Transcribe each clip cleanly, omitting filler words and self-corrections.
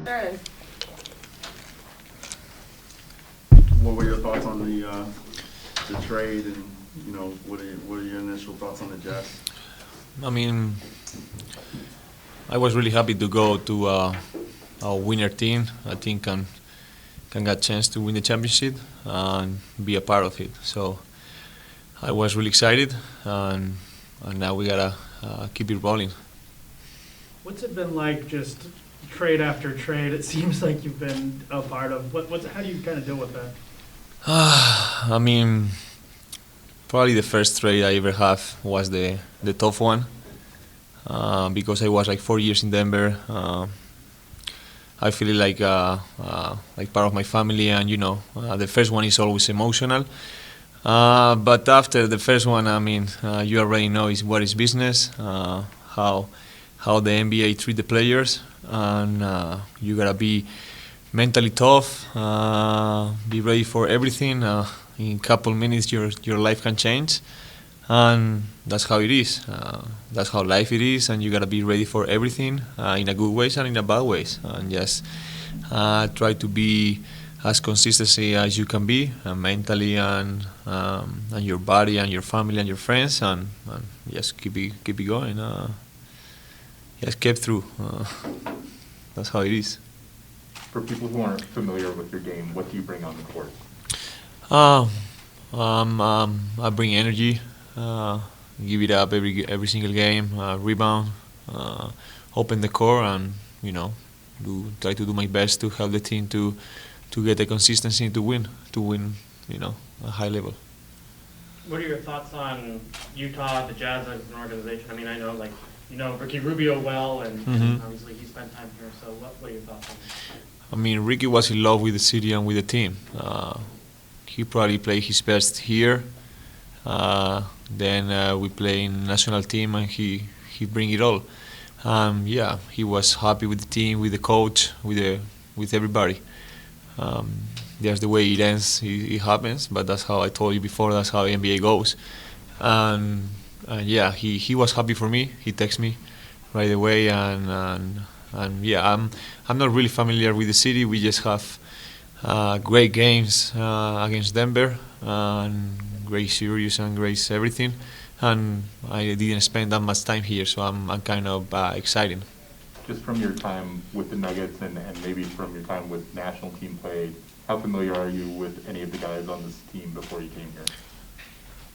Aaron. What were your thoughts on the trade, and what are your initial thoughts on the Jazz? I mean, I was really happy to go to a winner team. I think can get a chance to win the championship and be a part of it. So I was really excited, and now we gotta keep it rolling. What's it been like just trade after trade? It seems like you've been a part of. How do you kind of deal with that? I mean, probably the first trade I ever have was the tough one because I was like 4 years in Denver. I feel like part of my family, and the first one is always emotional. But after the first one, I mean, you already know what is business, how the NBA treat the players, and you gotta be mentally tough, be ready for everything. In a couple minutes, your life can change, and that's how it is. That's how life it is, and you gotta be ready for everything in a good ways and in a bad ways, and just try to be as consistency as you can be, mentally and your body and your family and your friends, and just keep it going. Just keep through. That's how it is. For people who aren't familiar with your game, what do you bring on the court? I bring energy, give it up every single game, rebound, open the core, and try to do my best to help the team to get the consistency to win, a high level. What are your thoughts on Utah, the Jazz as an organization? I mean, I know Ricky Rubio well, and obviously he spent time here. So what are your thoughts on that? I mean, Ricky was in love with the city and with the team. He probably played his best here. Then we play in national team, and he bring it all. Yeah, he was happy with the team, with the coach, with everybody. That's the way it ends. It happens, but that's how I told you before. That's how NBA goes. And yeah, he was happy for me. He texted me right away, and yeah, I'm not really familiar with the city. We just have great games against Denver, and great series and great everything. And I didn't spend that much time here, so I'm kind of excited. Just from your time with the Nuggets and maybe from your time with national team play, how familiar are you with any of the guys on this team before you came here?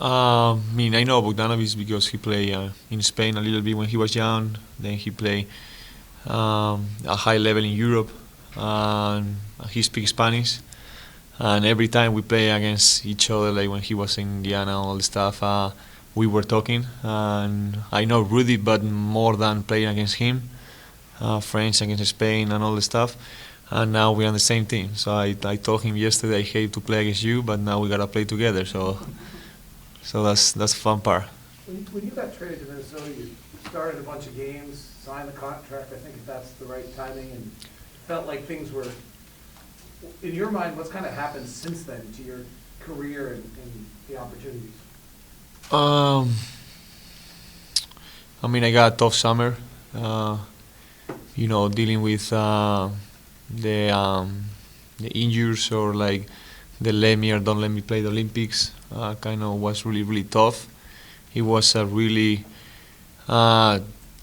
I mean, I know Bogdanovic because he played in Spain a little bit when he was young. Then he played a high level in Europe, and he speaks Spanish. And every time we play against each other, like when he was in Indiana and all the stuff, we were talking. And I know Rudy, but more than playing against him, French against Spain and all the stuff. And now we're on the same team. So I told him yesterday I hate to play against you, but now we gotta play together. So that's the fun part. When you got traded to Minnesota, you started a bunch of games, signed the contract. I think that's the right timing, and felt like things were. In your mind, what's kind of happened since then to your career and the opportunities? I mean, I got a tough summer. Dealing with the injuries, or like the let me or don't let me play the Olympics, kind of was really, really tough. It was a really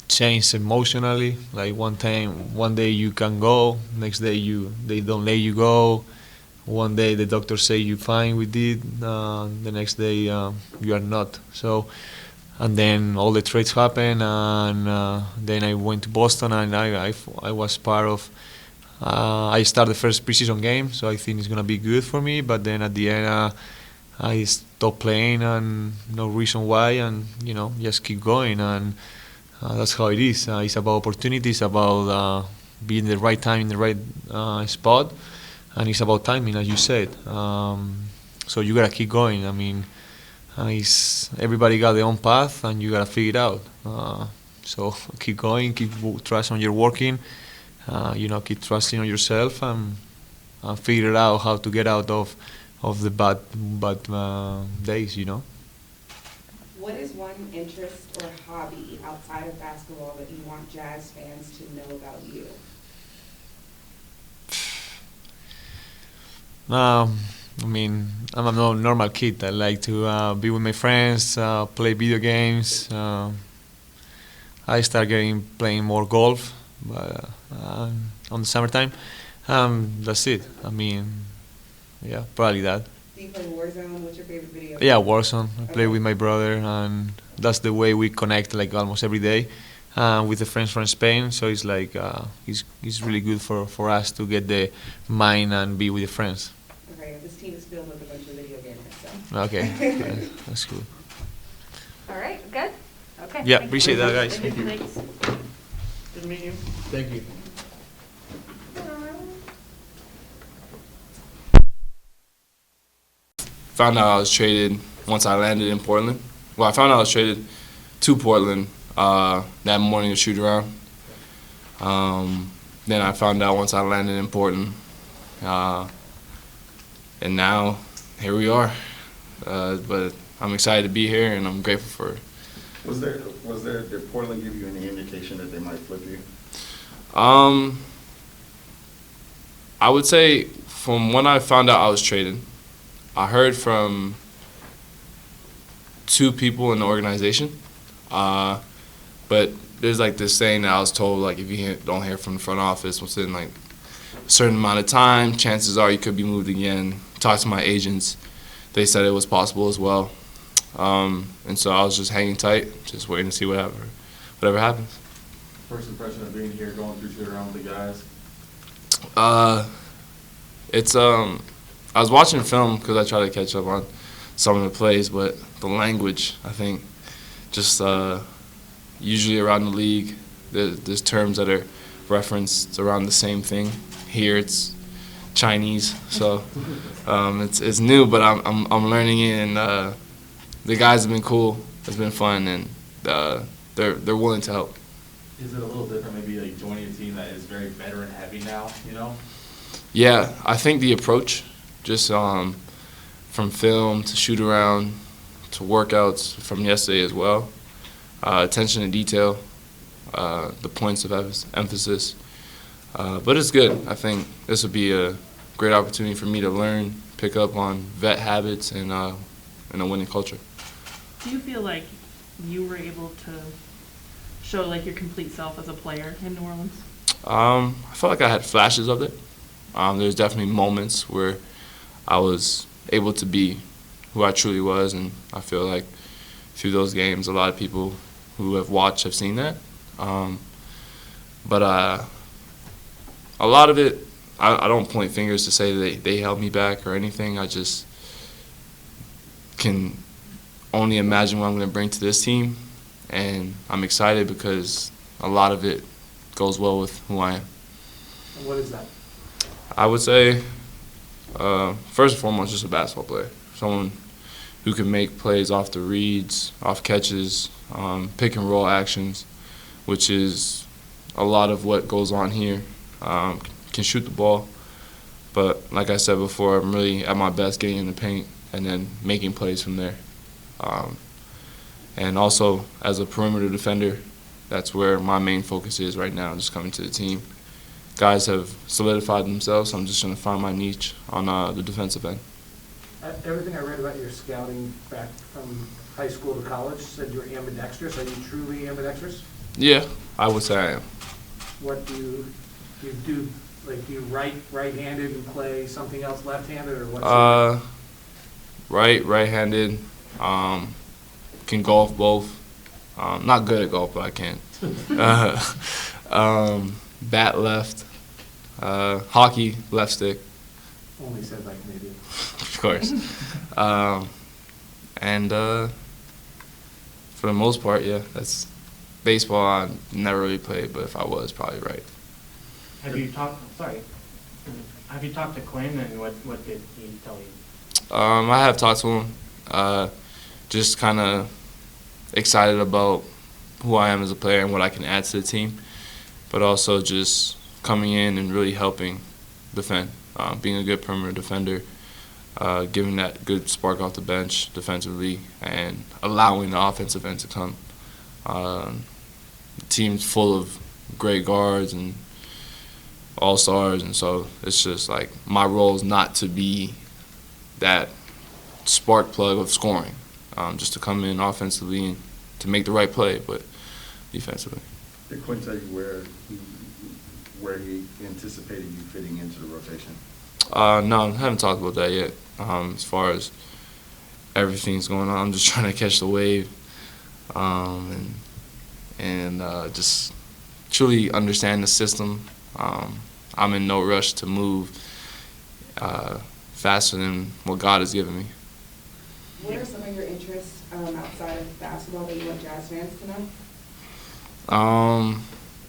change emotionally. Like one day you can go, next day they don't let you go. One day the doctor say you're fine with it, the next day you are not. So, and then all the trades happen, and then I went to Boston, and I was part of. I started the first preseason game, so I think it's gonna be good for me. But then at the end, I stopped playing, and no reason why, and just keep going, and that's how it is. It's about opportunities, about being the right time in the right spot, and it's about timing, as you said. So you gotta keep going. I mean, everybody got their own path, and you gotta figure it out. So keep going, keep trust on your working. Keep trusting on yourself, and figure out how to get out of the bad days. What is one interest or hobby outside of basketball that you want Jazz fans to know about you? I mean, I'm a normal kid. I like to be with my friends, play video games. I start playing more golf, but on the summertime. That's it. I mean, yeah, probably that. Do you play Warzone? What's your favorite video? Yeah, Warzone. I play Okay. with my brother, and that's the way we connect like almost every day with the friends from Spain. So it's like it's really good for us to get the mind and be with the friends. Okay, this team is filled with a bunch of video gamers, so. Okay, that's cool. All right, good? Okay. Yeah, thank you. appreciate that, guys. Thank you. Thanks. Good to meet you. Thank you. Found out I was traded once I landed in Portland. Well, I found out I was traded to Portland that morning to shoot around. Then I found out once I landed in Portland. And now, here we are. But I'm excited to be here, and I'm grateful for it. Did Portland give you any indication that they might flip you? I would say from when I found out I was traded, I heard from 2 people in the organization. But there's like this saying that I was told, like, if you don't hear from the front office within like a certain amount of time, chances are you could be moved again. Talked to my agents. They said it was possible as well. And so I was just hanging tight, just waiting to see whatever happens. First impression of being here, going through shoot around with the guys? I was watching film because I try to catch up on some of the plays, but the language, I think, just usually around the league, there's terms that are referenced around the same thing. Here it's Chinese, so it's new, but I'm learning it, and the guys have been cool. It's been fun, and they're willing to help. Is it a little different, maybe like joining a team that is very veteran heavy now, you know? Yeah, I think the approach, just from film to shoot around to workouts from yesterday as well, attention to detail, the points of emphasis. But it's good. I think this would be a great opportunity for me to learn, pick up on vet habits, and a winning culture. Do you feel like you were able to show like your complete self as a player in New Orleans? I felt like I had flashes of it. There's definitely moments where I was able to be who I truly was, and I feel like through those games, a lot of people who have watched have seen that. But a lot of it, I don't point fingers to say they held me back or anything. I just can only imagine what I'm going to bring to this team, and I'm excited because a lot of it goes well with who I am. And what is that? I would say, first and foremost, just a basketball player. Someone who can make plays off the reads, off catches, pick and roll actions, which is a lot of what goes on here. Can shoot the ball, but like I said before, I'm really at my best getting in the paint and then making plays from there. And also, as a perimeter defender, that's where my main focus is right now, just coming to the team. Guys have solidified themselves, so I'm just going to find my niche on the defensive end. Everything I read about your scouting back from high school to college said you were ambidextrous. Are you truly ambidextrous? Yeah, I would say I am. What do you do? Like, do you right-handed and play something else left-handed, or what's Right-handed, can golf both. Not good at golf, but I can. Bat left, hockey, left stick, Only said like Canadian. of course. And for the most part, yeah, that's baseball. I never really played, but if I was, probably right. Have you talked to Quinn, and what did he tell you? I have talked to him, just kind of excited about who I am as a player and what I can add to the team, but also just coming in and really helping defend, being a good perimeter defender, giving that good spark off the bench defensively, and allowing the offensive end to come. The team's full of great guards, and all-stars, and so it's just like my role is not to be that spark plug of scoring, just to come in offensively and to make the right play, but defensively. Did Quinn tell you where he anticipated you fitting into the rotation? No, I haven't talked about that yet. As far as everything's going on, I'm just trying to catch the wave, and just truly understand the system. I'm in no rush to move faster than what God has given me. What are some of your interests outside of basketball that you want Jazz fans to know?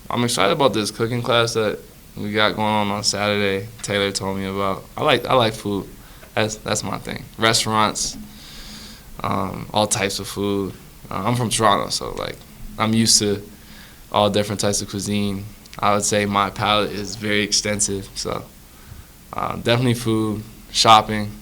I'm excited about this cooking class that we got going on Saturday. Taylor told me about. I like food. That's my thing. Restaurants, all types of food. I'm from Toronto, so like I'm used to all different types of cuisine. I would say my palate is very extensive, so definitely food, shopping,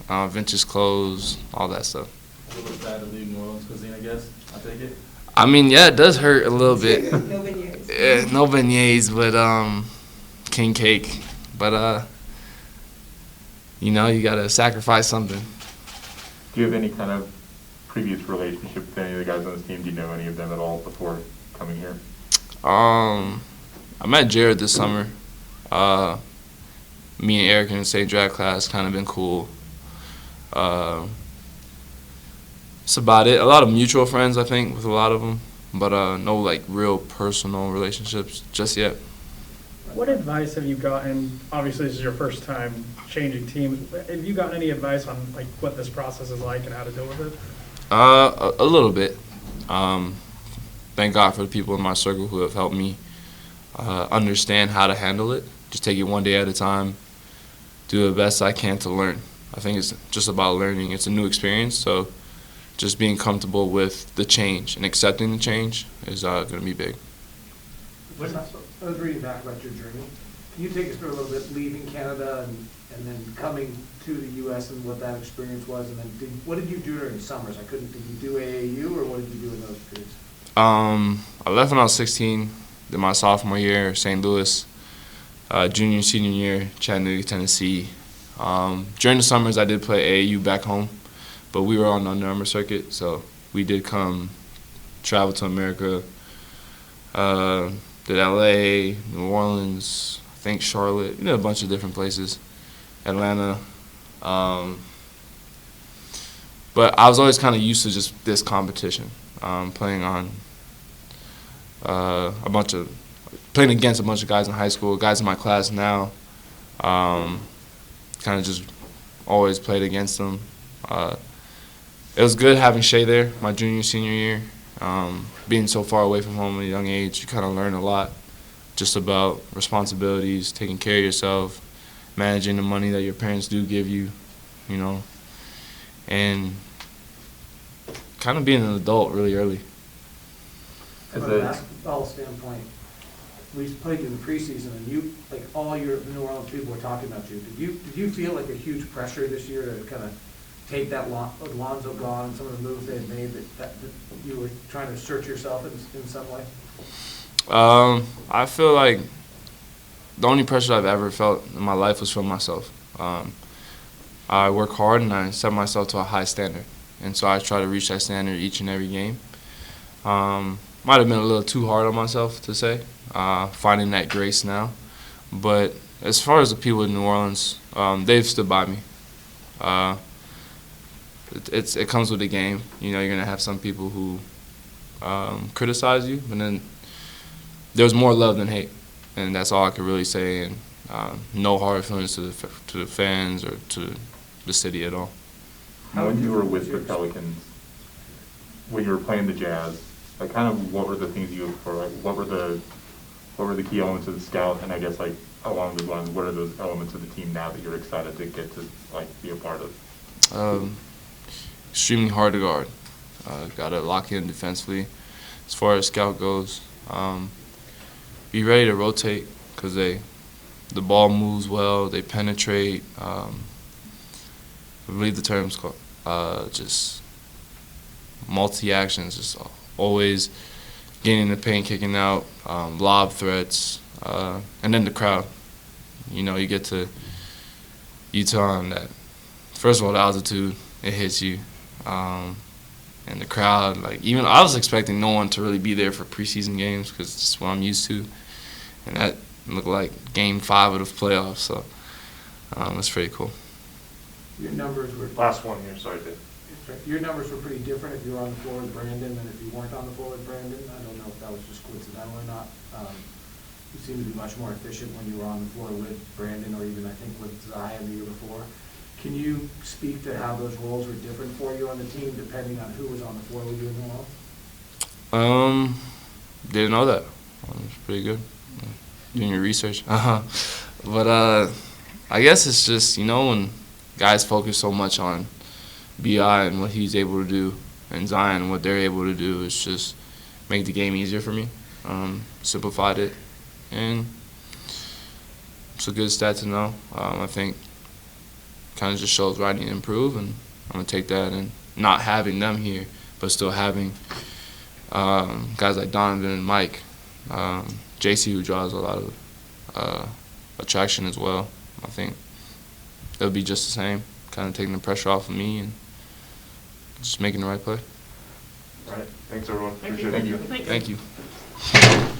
vintage clothes, all that stuff. A little sad to leave New Orleans cuisine, I guess. I take it. I mean, yeah, it does hurt a little bit. No beignets. Yeah, no beignets, but king cake. But you know, you gotta sacrifice something. Do you have any kind of previous relationship with any of the guys on this team? Do you know any of them at all before coming here? I met Jared this summer. Me and Eric in the same drag class, kind of been cool. That's about it. A lot of mutual friends, I think, with a lot of them, but no like real personal relationships just yet. What advice have you gotten? Obviously, this is your first time changing teams. Have you gotten any advice on like what this process is like and how to deal with it? A little bit. Thank God for the people in my circle who have helped me understand how to handle it. Just take it one day at a time. Do the best I can to learn. I think it's just about learning. It's a new experience, so just being comfortable with the change and accepting the change is going to be big. I was reading back about your journey. Can you take us through a little bit, leaving Canada and then coming to the U.S. and what that experience was? And then what did you do during the summers? Did you do AAU or what did you do in those periods? I left when I was 16, did my sophomore year, St. Louis, junior and senior year, Chattanooga, Tennessee. During the summers, I did play AAU back home, but we were on the Under Armour circuit, so we did travel to America, did LA, New Orleans, I think Charlotte, a bunch of different places, Atlanta. But I was always kind of used to just this competition, playing against a bunch of guys in high school, guys in my class now. Kind of just always played against them. It was good having Shea there my junior, senior year. Being so far away from home at a young age, you kind of learn a lot just about responsibilities, taking care of yourself, managing the money that your parents do give you, and kind of being an adult really early. From a basketball standpoint, we played you in the preseason, and you, like all your New Orleans people were talking about you. Did you feel like a huge pressure this year to kind of take that Lonzo gone and some of the moves they had made that you were trying to assert yourself in some way? I feel like the only pressure I've ever felt in my life was from myself. I work hard and I set myself to a high standard, and so I try to reach that standard each and every game. Might have been a little too hard on myself to say, finding that grace now. But as far as the people in New Orleans, they've stood by me. It comes with the game. You're going to have some people who criticize you, but then there's more love than hate, and that's all I could really say. And no hard feelings to the fans or to the city at all. When you were with the Pelicans, when you were playing the Jazz, like kind of what were the things you looked for? Like what were the key elements of the scout? And I guess like along those lines, what are those elements of the team now that you're excited to get to like be a part of? Extremely hard to guard. Got to lock in defensively. As far as scout goes, be ready to rotate because the ball moves well. They penetrate. I believe the term's called just multi-actions. Just always getting in the paint, kicking out, lob threats, and then the crowd. You know, you get to Utah and that, first of all, the altitude, it hits you. And the crowd, like, even I was expecting no one to really be there for preseason games because it's what I'm used to. And that looked like game 5 of the playoffs, so that's pretty cool. Your numbers were, Last one here, sorry, Dave. your numbers were pretty different if you were on the floor with Brandon than if you weren't on the floor with Brandon. I don't know if that was just coincidental or not. You seemed to be much more efficient when you were on the floor with Brandon, or even I think with Zion the year before. Can you speak to how those roles were different for you on the team depending on who was on the floor with you in the world? Didn't know that. It's pretty good. Doing your research. But I guess it's just, you know, when guys focus so much on BI and what he's able to do, and Zion, what they're able to do, it's just make the game easier for me. Simplified it, and it's a good stat to know. I think kind of just shows where I need to improve, and I'm going to take that, and not having them here, but still having guys like Donovan and Mike, JC, who draws a lot of attraction as well. I think it'll be just the same, kind of taking the pressure off of me and just making the right play. All right, thanks everyone. Thank Appreciate it. you. Thank you. Thanks.